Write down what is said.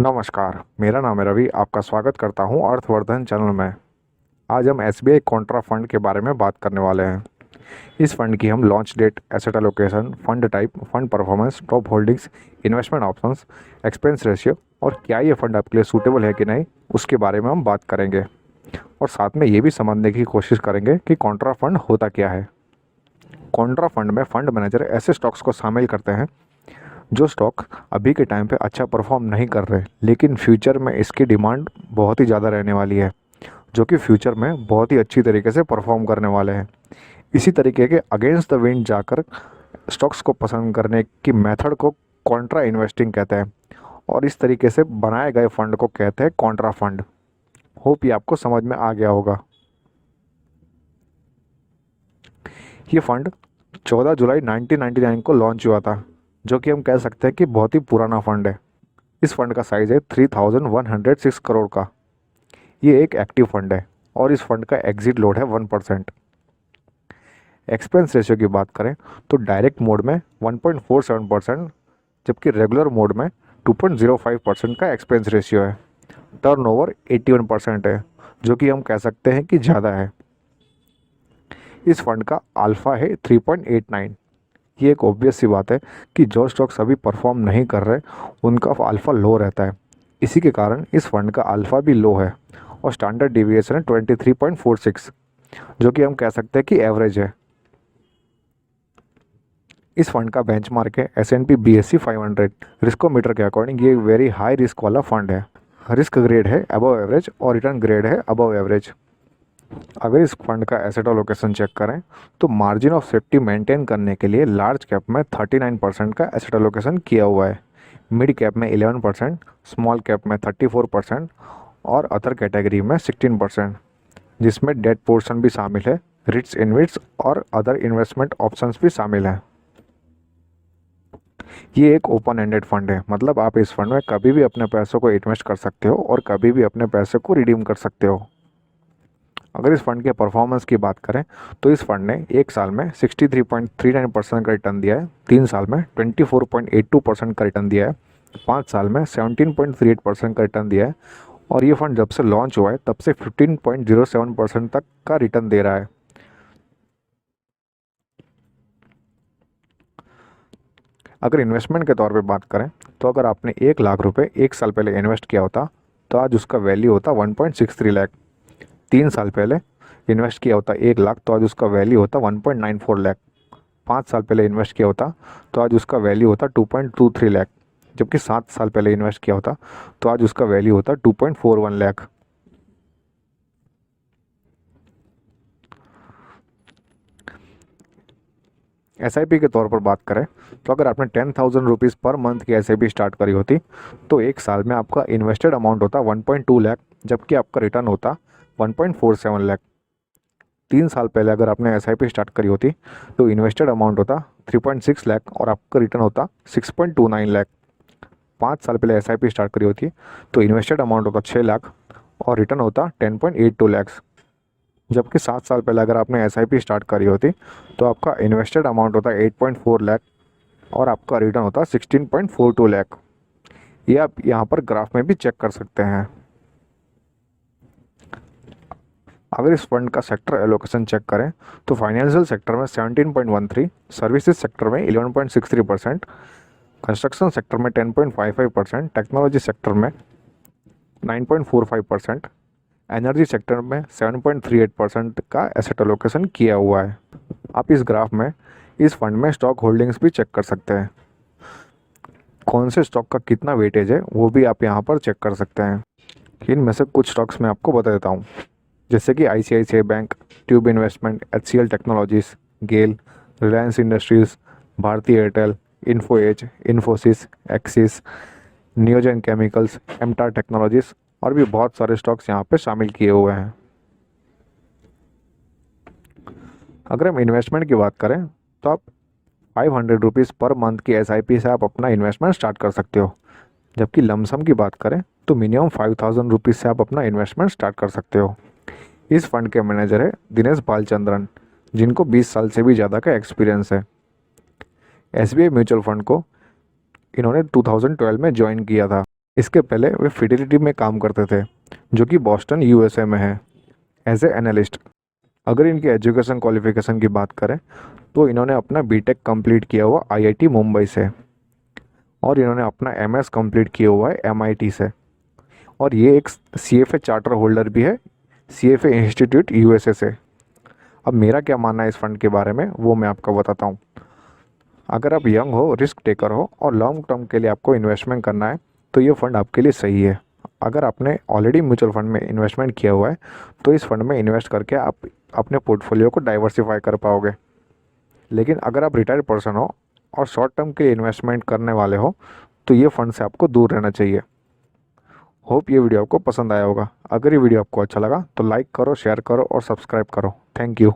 नमस्कार, मेरा नाम है रवि। आपका स्वागत करता हूं अर्थवर्धन चैनल में। आज हम एसबीआई कॉन्ट्रा फंड के बारे में बात करने वाले हैं। इस फंड की हम launch date, asset allocation, fund type, fund performance, top holdings, investment options, expense ratio और क्या ये फंड आपके लिए सूटेबल है कि नहीं, उसके बारे में हम बात करेंगे। और साथ में ये भी समझने की कोशिश करेंगे कि कॉन्ट्रा फंड होता क्या है। कॉन्ट्रा फंड में फंड मैनेजर ऐसे स्टॉक्स को शामिल करते हैं जो स्टॉक अभी के टाइम पे अच्छा परफॉर्म नहीं कर रहे, लेकिन फ्यूचर में इसकी डिमांड बहुत ही ज़्यादा रहने वाली है, जो कि फ्यूचर में बहुत ही अच्छी तरीके से परफॉर्म करने वाले हैं। इसी तरीके के अगेंस्ट द विंड जाकर स्टॉक्स को पसंद करने की मेथड को कॉन्ट्रा इन्वेस्टिंग कहते हैं, और इस तरीके से बनाए गए फंड को कहते हैं कॉन्ट्रा फंड। होप ये आपको समझ में आ गया होगा। ये फंड 14 जुलाई 1999 को लॉन्च हुआ था, जो कि हम कह सकते हैं कि बहुत ही पुराना फंड है। इस फंड का साइज़ है 3106 करोड़ का। ये एक एक्टिव फंड है और इस फंड का एग्जिट लोड है 1%। एक्सपेंस रेशियो की बात करें तो डायरेक्ट मोड में 1.47%, जबकि रेगुलर मोड में 2.05% का एक्सपेंस रेशियो है। टर्नओवर 81% है, जो कि हम कह सकते हैं कि ज़्यादा है। इस फंड का अल्फ़ा है 3.89। ये एक ऑब्वियस सी बात है कि जो स्टॉक्स अभी परफॉर्म नहीं कर रहे उनका अल्फ़ा लो रहता है। इसी के कारण इस फंड का अल्फ़ा भी लो है और स्टैंडर्ड डिविएशन है 23.46, जो कि हम कह सकते हैं कि एवरेज है। इस फंड का बेंचमार्क है S&P BSE 500। रिस्कोमीटर के अकॉर्डिंग ये वेरी हाई रिस्क वाला फंड है। रिस्क ग्रेड है अबव एवरेज और रिटर्न ग्रेड है अबव एवरेज। अगर इस फंड का एसेट एलोकेशन चेक करें तो मार्जिन ऑफ सेफ्टी मेंटेन करने के लिए लार्ज कैप में 39% का एसेट एलोकेशन किया हुआ है, मिड कैप में 11%, स्मॉल कैप में 34% और अदर कैटेगरी में 16%, जिसमें डेट पोर्शन भी शामिल है, रिट्स इनविट्स और अदर इन्वेस्टमेंट ऑप्शंस भी शामिल हैं। ये एक ओपन एंडेड फंड है, मतलब आप इस फंड में कभी भी अपने पैसों को इन्वेस्ट कर सकते हो और कभी भी अपने पैसे को रिडीम कर सकते हो। अगर इस फंड के परफॉर्मेंस की बात करें तो इस फंड ने एक साल में 63.39% का रिटर्न दिया है, 3 साल में 24.82% का रिटर्न दिया है, 5 साल में 17.38% का रिटर्न दिया है, और ये फंड जब से लॉन्च हुआ है तब से 15.07% तक का रिटर्न दे रहा है। अगर इन्वेस्टमेंट के तौर पे बात करें तो अगर आपने 1 लाख रुपए 1 साल पहले इन्वेस्ट किया होता तो आज उसका वैल्यू होता 1.63 लाख। 3 साल पहले इन्वेस्ट किया होता 1 लाख तो आज उसका वैल्यू होता 1.94 लाख। 5 साल पहले इन्वेस्ट किया होता तो आज उसका वैल्यू होता 2.23 लाख, जबकि 7 साल पहले इन्वेस्ट किया होता तो आज उसका वैल्यू होता 2.41 लाख। एसआईपी के तौर पर बात करें तो अगर आपने 10,000 रुपीज़ पर मंथ की एसआईपी स्टार्ट करी होती तो एक साल में आपका इन्वेस्टेड अमाउंट होता 1.2 लाख, जबकि आपका रिटर्न होता 1.47 लाख। 3 साल पहले अगर आपने एसआईपी स्टार्ट करी होती तो इन्वेस्टेड अमाउंट होता 3.6 लाख और आपका रिटर्न होता 6.29 लाख। 5 साल पहले एसआईपी स्टार्ट करी होती तो इन्वेस्टेड अमाउंट होता 6 लाख और रिटर्न होता 10.82 लाख, जबकि 7 साल पहले अगर आपने एसआईपी स्टार्ट करी होती तो आपका इन्वेस्टेड अमाउंट होता 8.4 लाख और आपका रिटर्न होता 16.42 लाख। ये आप यहाँ पर ग्राफ में भी चेक कर सकते हैं। अगर इस फंड का सेक्टर एलोकेशन चेक करें तो फाइनेंशियल सेक्टर में 17.13, सर्विसेज सेक्टर में 11.63%, कंस्ट्रक्शन सेक्टर में 10.55%, टेक्नोलॉजी सेक्टर में 9.45%, एनर्जी सेक्टर में 7.38% का एसेट एलोकेशन किया हुआ है। आप इस ग्राफ में इस फंड में स्टॉक होल्डिंग्स भी चेक कर सकते हैं। कौन से स्टॉक का कितना वेटेज है वो भी आप यहाँ पर चेक कर सकते हैं। इनमें से कुछ स्टॉक्स मैं आपको बता देता हूँ, जैसे कि ICICI bank, Tube Investment, HCL Technologies, GAIL, Reliance Industries, Bharti Airtel, Info Edge, Infosys, Axis, Neogen Chemicals, MTAR Technologies और भी बहुत सारे स्टॉक्स यहाँ पे शामिल किए हुए हैं। अगर हम इन्वेस्टमेंट की बात करें तो आप 500 रुपीज़ पर मंथ की SIP से आप अपना इन्वेस्टमेंट स्टार्ट कर सकते हो, जबकि लमसम की बात करें तो मिनिमम 5,000 रुपीज़ से आप अपना इन्वेस्टमेंट स्टार्ट कर सकते हो। इस फंड के मैनेजर है दिनेश बालचंद्रन, जिनको 20 साल से भी ज़्यादा का एक्सपीरियंस है। SBI म्यूचुअल फंड को इन्होंने 2012 में ज्वाइन किया था। इसके पहले वे फिडेलिटी में काम करते थे, जो कि बॉस्टन यूएसए में है, एज ए एनालिस्ट। अगर इनकी एजुकेशन क्वालिफिकेशन की बात करें तो इन्होंने अपना बीटेक कंप्लीट किया हुआ आईआईटी मुंबई से, और इन्होंने अपना एमएस कंप्लीट किया हुआ है एमआईटी से, और ये एक सीएफए चार्टर होल्डर भी है सीएफए इंस्टीट्यूट यूएसए से। अब मेरा क्या मानना है इस फ़ंड के बारे में वो मैं आपको बताता हूँ। अगर आप यंग हो, रिस्क टेकर हो और लॉन्ग टर्म के लिए आपको इन्वेस्टमेंट करना है तो ये फ़ंड आपके लिए सही है। अगर आपने ऑलरेडी म्यूचुअल फंड में इन्वेस्टमेंट किया हुआ है तो इस फंड में इन्वेस्ट करके आप अपने पोर्टफोलियो को डाइवर्सिफाई कर पाओगे। लेकिन अगर आप रिटायर्ड पर्सन हो और शॉर्ट टर्म के लिए इन्वेस्टमेंट करने वाले हो तो ये फ़ंड से आपको दूर रहना चाहिए। होप ये वीडियो आपको पसंद आया होगा। अगर ये वीडियो आपको अच्छा लगा तो लाइक करो, शेयर करो और सब्सक्राइब करो। Thank you.